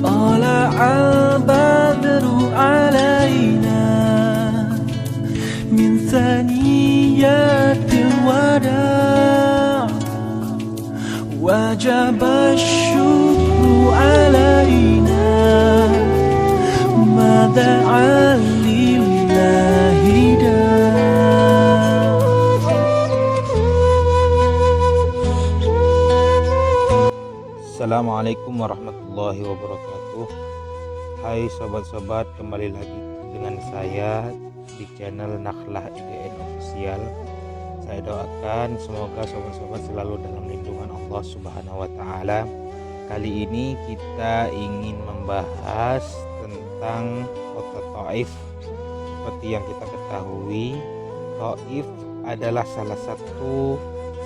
طلع البدر علينا من ثنيات الوداع وجب الشكر علينا ما دعا لله داع. Assalamualaikum warahmatullahi wabarakatuh. Hai sobat-sobat, kembali lagi dengan saya di channel Nakhlah IDN Official. Saya doakan semoga sobat-sobat selalu dalam lindungan Allah Subhanahu wa taala. Kali ini kita ingin membahas tentang kota Thaif. Seperti yang kita ketahui, Thaif adalah salah satu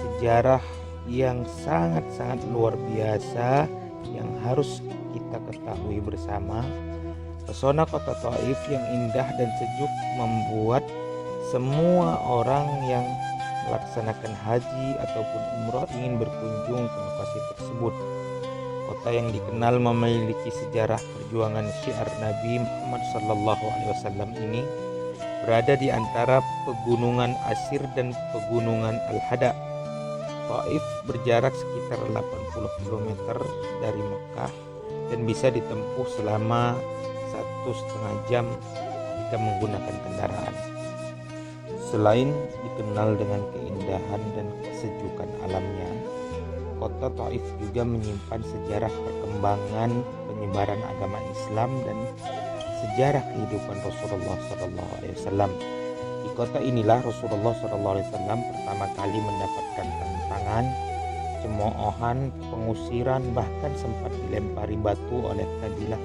sejarah yang sangat-sangat luar biasa yang harus kita ketahui bersama. Pesona kota Thaif yang indah dan sejuk membuat semua orang yang melaksanakan haji ataupun umroh ingin berkunjung ke lokasi tersebut. Kota yang dikenal memiliki sejarah perjuangan syiar Nabi Muhammad SAW ini berada di antara pegunungan Asir dan pegunungan Al-Hada. Thaif berjarak sekitar 80 km dari Mekah dan bisa ditempuh selama 1,5 jam jika menggunakan kendaraan. Selain dikenal dengan keindahan dan kesejukan alamnya, kota Thaif juga menyimpan sejarah perkembangan penyebaran agama Islam dan sejarah kehidupan Rasulullah SAW. Di kota inilah Rasulullah SAW pertama kali mendapatkan tantangan, cemoohan, pengusiran, bahkan sempat dilempari batu oleh kabilah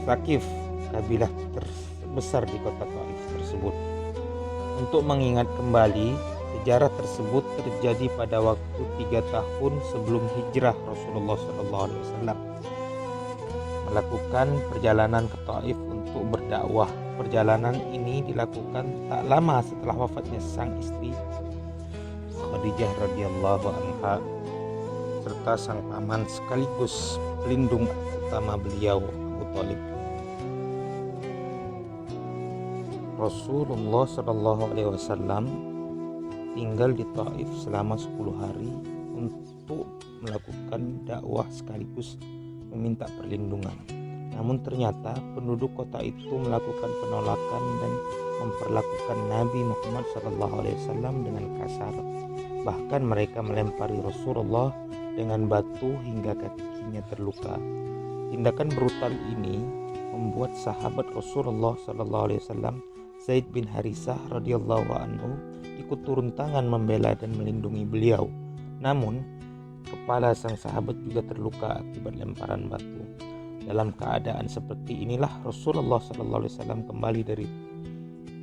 Thaqif, kabilah terbesar di kota Thaif tersebut. Untuk mengingat kembali, sejarah tersebut terjadi pada waktu 3 tahun sebelum hijrah Rasulullah SAW melakukan perjalanan ke Thaif untuk berdakwah. Perjalanan ini dilakukan tak lama setelah wafatnya sang istri Khadijah radhiyallahu anha serta sang paman sekaligus pelindung utama beliau, Abu Thalib. Rasulullah SAW tinggal di Thaif selama 10 hari untuk melakukan dakwah sekaligus meminta perlindungan. Namun ternyata penduduk kota itu melakukan penolakan dan memperlakukan Nabi Muhammad SAW dengan kasar. Bahkan mereka melempari Rasulullah dengan batu hingga kakinya terluka. Tindakan brutal ini membuat sahabat Rasulullah SAW Zaid bin Harisah radhiyallahu anhu ikut turun tangan membela dan melindungi beliau. Namun kepala sang sahabat juga terluka akibat lemparan batu. Dalam keadaan seperti inilah Rasulullah SAW kembali dari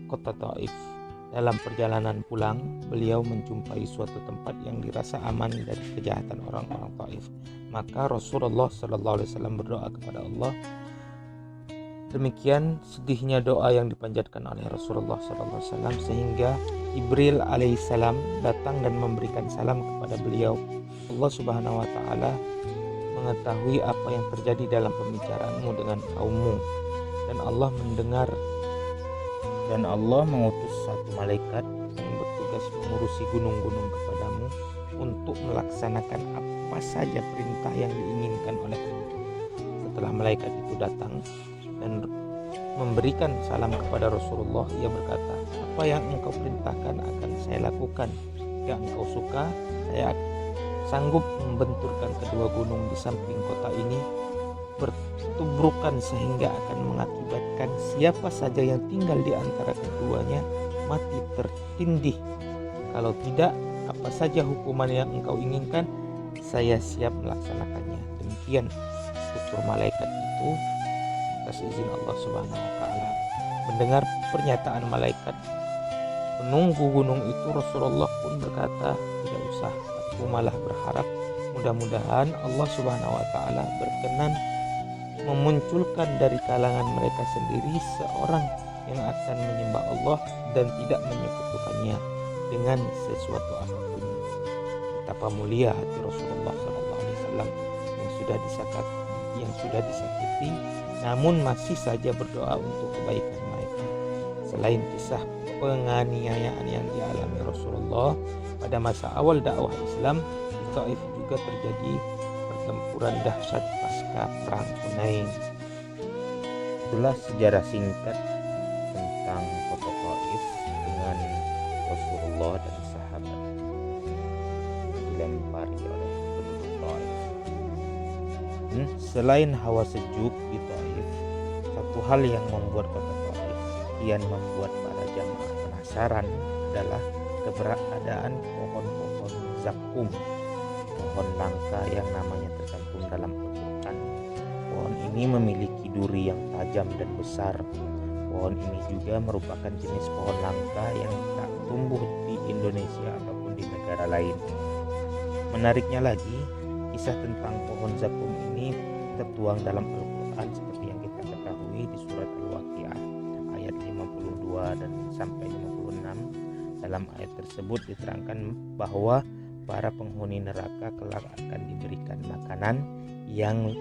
kota Thaif. Dalam perjalanan pulang, beliau menjumpai suatu tempat yang dirasa aman dari kejahatan orang-orang Thaif. Maka Rasulullah SAW berdoa kepada Allah. Demikian sedihnya doa yang dipanjatkan oleh Rasulullah SAW sehingga Jibril alaihissalam datang dan memberikan salam kepada beliau. Allah Subhanahu wa taala mengetahui apa yang terjadi dalam pembicaraanmu dengan kaummu, dan Allah mendengar, dan Allah mengutus satu malaikat yang bertugas mengurusi gunung-gunung kepadamu untuk melaksanakan apa saja perintah yang diinginkan olehmu. Setelah malaikat itu datang dan memberikan salam kepada Rasulullah, ia berkata, apa yang engkau perintahkan akan saya lakukan. Jika engkau suka, saya sanggup membenturkan kedua gunung di samping kota ini bertubrukan sehingga akan mengakibatkan siapa saja yang tinggal di antara keduanya mati tertindih. Kalau tidak, apa saja hukuman yang engkau inginkan, saya siap melaksanakannya. Demikian tutur malaikat itu atas izin Allah Subhanahu wa taala. Mendengar pernyataan malaikat penunggu gunung itu, Rasulullah pun berkata, tidak usah, aku malah berharap mudah-mudahan Allah Subhanahu wa taala berkenan memunculkan dari kalangan mereka sendiri seorang yang akan menyembah Allah dan tidak menyekutukannya dengan sesuatu apapun. Betapa mulia hati Rasulullah SAW yang sudah yang sudah disakiti, namun masih saja berdoa untuk kebaikan mereka. Selain kisah penganiayaan yang dialami Rasulullah pada masa awal dakwah Islam, di Taif juga terjadi pertempuran dahsyat pasca perang Hunain. Itulah sejarah singkat tentang kota Taif dengan Rasulullah dan sahabat dilempari oleh penduduk Taif. Selain hawa sejuk di Taif, satu hal yang membuat kota Taif kian membuat para jamaah penasaran adalah keberadaan pohon-pohon zakum, pohon langka yang namanya tercantum dalam Al-Quran. Pohon ini memiliki duri yang tajam dan besar. Pohon ini juga merupakan jenis pohon langka yang tak tumbuh di Indonesia ataupun di negara lain. Menariknya lagi, kisah tentang pohon zakum ini tertuang dalam Al-Quran seperti yang kita ketahui di surat Al-Waqiah ayat 52 dan sampai 56. Dalam ayat tersebut diterangkan bahwa para penghuni neraka kelak akan diberikan makanan yang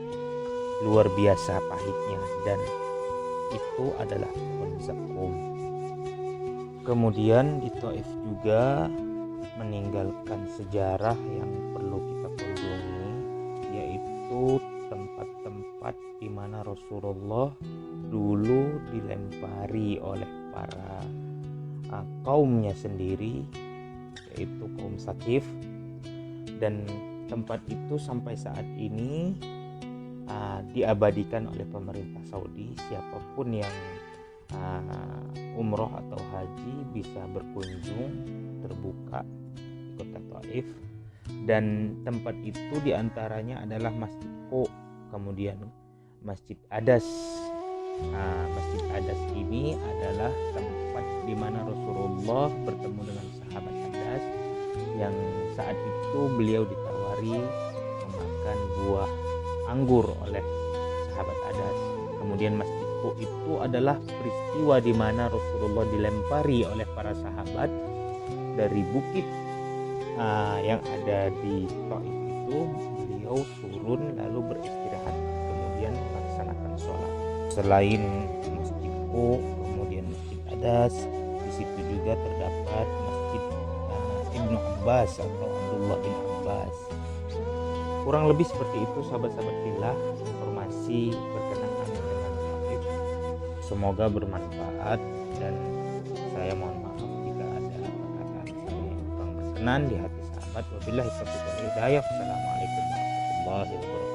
luar biasa pahitnya, dan itu adalah pohon zakum. Kemudian di Taif juga meninggalkan sejarah yang perlu kita kunjungi, yaitu tempat-tempat di mana Rasulullah dulu dilempari oleh para kaumnya sendiri, yaitu kaum Sakif, dan tempat itu sampai saat ini diabadikan oleh pemerintah Saudi. Siapapun yang umroh atau haji bisa berkunjung, terbuka di kota Taif. Dan tempat itu diantaranya adalah Masjid Qo, kemudian Masjid Adas. Masjid Adas ini adalah tempat di mana Rasulullah bertemu dengan sahabat Adas yang saat itu beliau ditawari memakan buah anggur oleh sahabat Adas. Kemudian Masjid Qo itu adalah peristiwa di mana Rasulullah dilempari oleh para sahabat dari bukit yang ada di Taif itu. Beliau turun lalu beristirahat, kemudian melaksanakan sholat. Selain Masjid Qo, kemudian Masjid Adas, di situ juga terdapat Masjid Ibnu Abbas atau Abdullah bin Abbas. Kurang lebih seperti itu sahabat-sahabat fillah informasi berkenaan dengan Taif. Semoga bermanfaat, dan saya mohon maaf jika ada perkataan saya yang kurang berkenan di hati sahabat. Wabillahi taufiq wal hidayah. Wassalamualaikum warahmatullahi wabarakatuh.